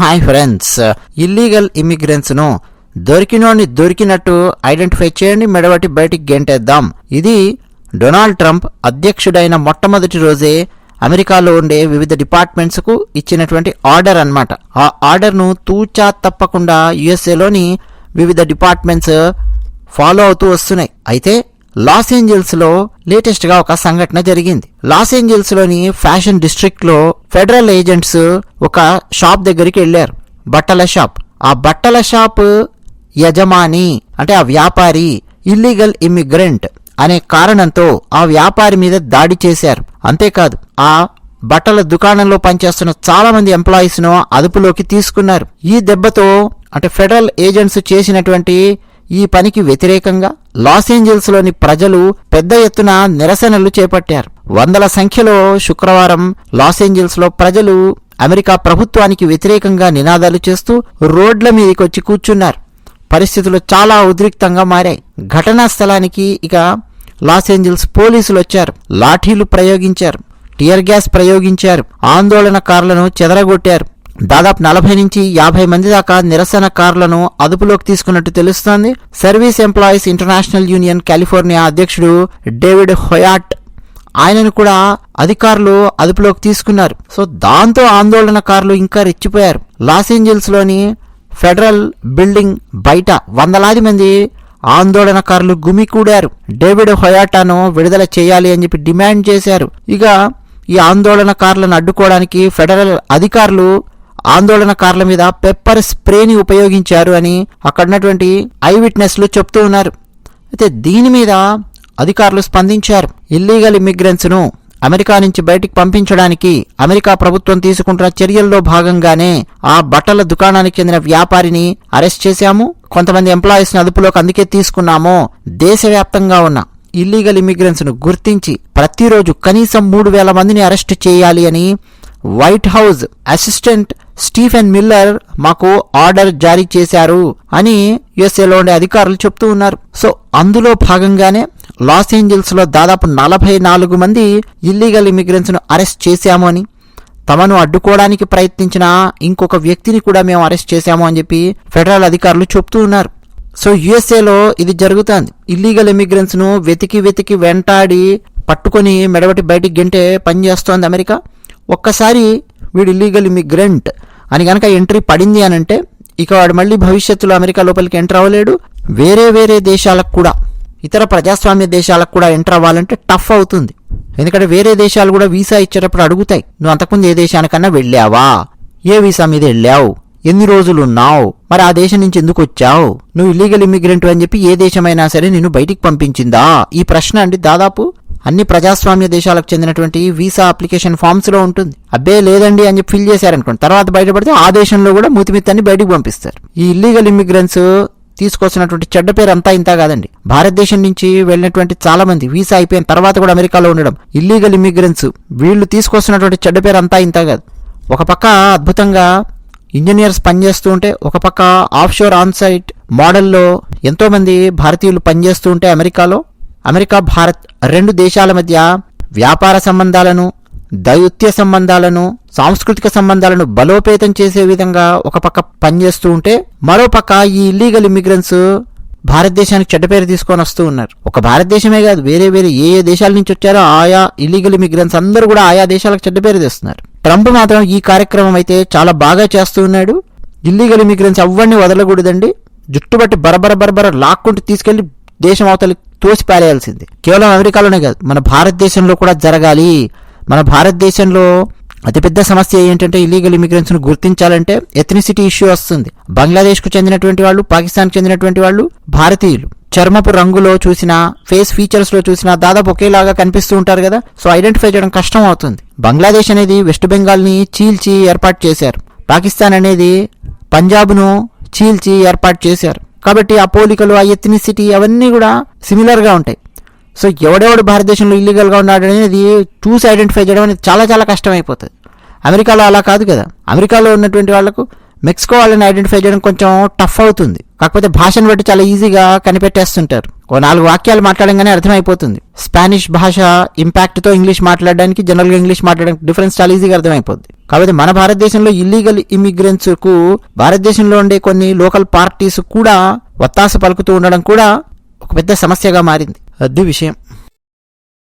Hi friends, illegal immigrants ను దొరికినోని దొరికినట్టు identify చేయండి, మెడబట్టి బయటికి గెంటేద్దాం. ఇది డొనాల్డ్ ట్రంప్ అధ్యక్షుడైన మొట్టమొదటి రోజే అమెరికాలో ఉండే వివిధ డిపార్ట్మెంట్స్ కు ఇచ్చినటువంటి ఆర్డర్ అన్నమాట. ఆ ఆర్డర్ ను తూచా తప్పకుండా యుఎస్ఏలోని వివిధ డిపార్ట్మెంట్స్ ఫాలో అవుతూ వస్తున్నాయి. అయితే లాస్ ఏంజల్స్ లో లేటెస్ట్ గా ఒక సంఘటన జరిగింది. లాస్ ఏంజల్స్ లోని ఫ్యాషన్ డిస్ట్రిక్ట్ లో ఫెడరల్ ఏజెంట్స్ ఒక షాప్ దగ్గరికి వెళ్లారు, బట్టల షాప్. ఆ బట్టల షాప్ యజమాని అంటే ఆ వ్యాపారి ఇల్లీగల్ ఇమిగ్రెంట్ అనే కారణంతో ఆ వ్యాపారి మీద దాడి చేశారు. అంతేకాదు, ఆ బట్టల దుకాణంలో పనిచేస్తున్న చాలా మంది ఎంప్లాయీస్ ను అదుపులోకి తీసుకున్నారు. ఈ దెబ్బతో అంటే ఫెడరల్ ఏజెంట్స్ చేసినటువంటి ఈ పనికి వ్యతిరేకంగా లాస్ ఏంజల్స్ లోని ప్రజలు పెద్ద ఎత్తున నిరసనలు చేపట్టారు. వందల సంఖ్యలో శుక్రవారం లాస్ ఏంజల్స్ లో ప్రజలు అమెరికా ప్రభుత్వానికి వ్యతిరేకంగా నినాదాలు చేస్తూ రోడ్ల మీదకి వచ్చి కూర్చున్నారు. పరిస్థితులు చాలా ఉద్రిక్తంగా మారాయి. ఘటనా స్థలానికి ఇక లాస్ ఏంజల్స్ పోలీసులు వచ్చారు, లాఠీలు ప్రయోగించారు, టియర్ గ్యాస్ ప్రయోగించారు, ఆందోళనకారులను చెదరగొట్టారు. దాదాపు 40 నుంచి 50 మంది దాకా నిరసనకారులను అదుపులోకి తీసుకున్నట్టు తెలుస్తోంది. Service employees international union California అధ్యక్షుడు డేవిడ్ హొయాట్, ఆయనను కూడా అధికారులు అదుపులోకి తీసుకున్నారు. సో దాంతో ఆందోళనకారులు ఇంకా రెచ్చిపోయారు. లాస్ ఏంజల్స్ లోని ఫెడరల్ బిల్డింగ్ బయట వందలాది మంది ఆందోళనకారులు గుమికూడారు. డేవిడ్ హొయాటాను విడుదల చేయాలి అని చెప్పి డిమాండ్ చేశారు. ఇక ఈ ఆందోళనకారులను అడ్డుకోవడానికి ఫెడరల్ అధికారులు ఆందోళనకారుల మీద పెప్పర్ స్ప్రేని ఉపయోగించారు అని అక్కడున్నటువంటి ఐ విట్నెస్లు చెప్తూ ఉన్నారు. అయితే దీని మీద అధికారులు స్పందించారు. ఇల్లీగల్ ఇమిగ్రెంట్స్ ను అమెరికా నుంచి బయటికి పంపించడానికి అమెరికా ప్రభుత్వం తీసుకుంటున్న చర్యల్లో భాగంగానే ఆ బట్టల దుకాణానికి చెందిన వ్యాపారిని అరెస్ట్ చేశాము, కొంతమంది ఎంప్లాయీస్ ని అదుపులోకి అందుకే తీసుకున్నాము. దేశవ్యాప్తంగా ఉన్న ఇల్లీగల్ ఇమిగ్రెంట్స్ ను గుర్తించి ప్రతిరోజు కనీసం 3,000 మందిని అరెస్ట్ చేయాలి అని white house assistant Stephen Miller మాకు ఆర్డర్ జారీ చేశారు అని యుఎస్ఏలో ఉండే అధికారులు చెప్తూ ఉన్నారు. సో అందులో భాగంగానే లాస్ ఏంజల్స్ లో దాదాపు 44 మంది ఇల్లీగల్ ఇమిగ్రెంట్స్ ను అరెస్ట్ చేశాము అని, తమను అడ్డుకోవడానికి ప్రయత్నించిన ఇంకొక వ్యక్తిని కూడా మేము అరెస్ట్ చేశాము అని చెప్పి ఫెడరల్ అధికారులు చెప్తూ ఉన్నారు. సో యుఎస్ఏలో ఇది జరుగుతోంది. ఇల్లీగల్ ఇమిగ్రెంట్స్ ను వెతికి వెంటాడి పట్టుకొని మెడబట్టి బయటికి గెంటే పనిచేస్తోంది అమెరికా. ఒక్కసారి వీడు ఇల్లీగల్ ఇమిగ్రెంట్ అని కనుక ఎంట్రీ పడింది అని అంటే ఇక వాడు మళ్ళీ భవిష్యత్తులో అమెరికా లోపలికి ఎంటర్ అవ్వలేడు. వేరే దేశాలకు కూడా, ఇతర ప్రజాస్వామ్య దేశాలకు కూడా ఎంటర్ అవ్వాలంటే టఫ్ అవుతుంది. ఎందుకంటే వేరే దేశాలు కూడా వీసా ఇచ్చేటప్పుడు అడుగుతాయి, నువ్వు అంతకుముందు ఏ దేశానికన్నా వెళ్ళావా, ఏ వీసా మీద వెళ్ళావు, ఎన్ని రోజులు ఉన్నావు, మరి ఆ దేశం నుంచి ఎందుకు వచ్చావు, నువ్వు ఇల్లీగల్ ఇమిగ్రెంట్ అని చెప్పి ఏ దేశమైనా సరే నిన్ను బయటికి పంపించిందా? ఈ ప్రశ్న అండి దాదాపు అన్ని ప్రజాస్వామ్య దేశాలకు చెందినటువంటి వీసా అప్లికేషన్ ఫామ్స్ లో ఉంటుంది. అబ్బే లేదండి అని చెప్పి ఫిల్ చేశారనుకోండి, తర్వాత బయటపడితే ఆ దేశంలో కూడా మూతిమిత్తాన్ని బయటికి పంపిస్తారు. ఈ ఇల్లీగల్ ఇమిగ్రెంట్స్ తీసుకొచ్చినటువంటి చెడ్డ పేరు అంతా ఇంత కాదండి. భారతదేశం నుంచి వెళ్ళినటువంటి చాలా మంది వీసా అయిపోయిన తర్వాత కూడా అమెరికాలో ఉండడం ఇల్లీగల్ ఇమిగ్రెంట్స్, వీళ్ళు తీసుకొస్తున్నటువంటి చెడ్డ పేరు అంతా ఇంత కాదు. ఒక పక్క అద్భుతంగా ఇంజనీర్స్ పనిచేస్తూ ఉంటే, ఒక పక్క ఆఫ్ షోర్ ఆన్ సైట్ మోడల్లో ఎంతో మంది భారతీయులు పనిచేస్తూ ఉంటే అమెరికా భారత్ 2 దేశాల మధ్య వ్యాపార సంబంధాలను, దౌత్య సంబంధాలను, సాంస్కృతిక సంబంధాలను బలోపేతం చేసే విధంగా ఒక పక్క పనిచేస్తూ ఉంటే, మరో పక్క ఈ ఇల్లీగల్ ఇమిగ్రెంట్స్ భారతదేశానికి చెడ్డ పేరు తీసుకొని వస్తూ ఉన్నారు. ఒక భారతదేశమే కాదు, వేరే ఏ దేశాల నుంచి వచ్చారో ఆయా ఇల్లీగల్ ఇమిగ్రెంట్స్ అందరూ కూడా ఆయా దేశాలకు చెడ్డ పేరు తెస్తున్నారు. ట్రంప్ మాత్రం ఈ కార్యక్రమం అయితే చాలా బాగా చేస్తూ ఉన్నాడు. ఇల్లీగల్ ఇమిగ్రెంట్స్ ఎవరిని వదలకూడదండి, జుట్టుబట్టి బరబర లాక్కుంటూ తీసుకెళ్లి దేశం అవతలి తోసి పారేయాల్సింది. కేవలం అమెరికాలోనే కాదు, మన భారతదేశంలో కూడా జరగాలి. మన భారతదేశంలో అతిపెద్ద సమస్య ఏంటంటే ఇల్లీగల్ ఇమిగ్రెంట్స్ ను గుర్తించాలంటే ఎథ్నిసిటీ ఇష్యూ వస్తుంది. బంగ్లాదేశ్ కు చెందినటువంటి వాళ్ళు, పాకిస్తాన్ కు చెందినటువంటి వాళ్ళు, భారతీయులు చర్మపు రంగులో చూసినా, ఫేస్ ఫీచర్స్ లో చూసినా దాదాపు ఒకేలాగా కనిపిస్తూ ఉంటారు కదా. సో ఐడెంటిఫై చేయడం కష్టం అవుతుంది. బంగ్లాదేశ్ అనేది వెస్ట్ బెంగాల్ ని చీల్చి ఏర్పాటు చేశారు, పాకిస్తాన్ అనేది పంజాబ్ ను చీల్చి ఏర్పాటు చేశారు. కాబట్టి ఆ పోలికలు, ఆ ఎథ్నిసిటీ అవన్నీ కూడా సిమిలర్ గా ఉంటాయి. సో ఎవడెవడు భారతదేశంలో ఇల్లీగల్ గా ఉన్నాడు అనేది చూసి ఐడెంటిఫై చేయడం అనేది చాలా కష్టం అయిపోతుంది. అమెరికాలో అలా కాదు కదా. అమెరికాలో ఉన్నటువంటి వాళ్లకు మెక్సికో వాళ్ళని ఐడెంటిఫై చేయడం కొంచెం టఫ్ అవుతుంది. కాకపోతే భాషను బట్టి చాలా ఈజీగా కనిపెట్టేస్తుంటారు. ఓ 4 వాక్యాలు మాట్లాడంగానే అర్థమైపోతుంది. స్పానిష్ భాష ఇంపాక్ట్తో ఇంగ్లీష్ మాట్లాడడానికి, జనరల్గా ఇంగ్లీష్ మాట్లాడడానికి డిఫరెన్స్ చాలా ఈజీగా అర్థమైపోద్ది. కాబట్టి మన భారతదేశంలో ఇల్లీగల్ ఇమిగ్రెంట్స్కు భారతదేశంలో ఉండే కొన్ని లోకల్ పార్టీస్ కూడా ఒత్తాస పలుకుతూ ఉండడం కూడా ఒక పెద్ద సమస్యగా మారింది. అది విషయం.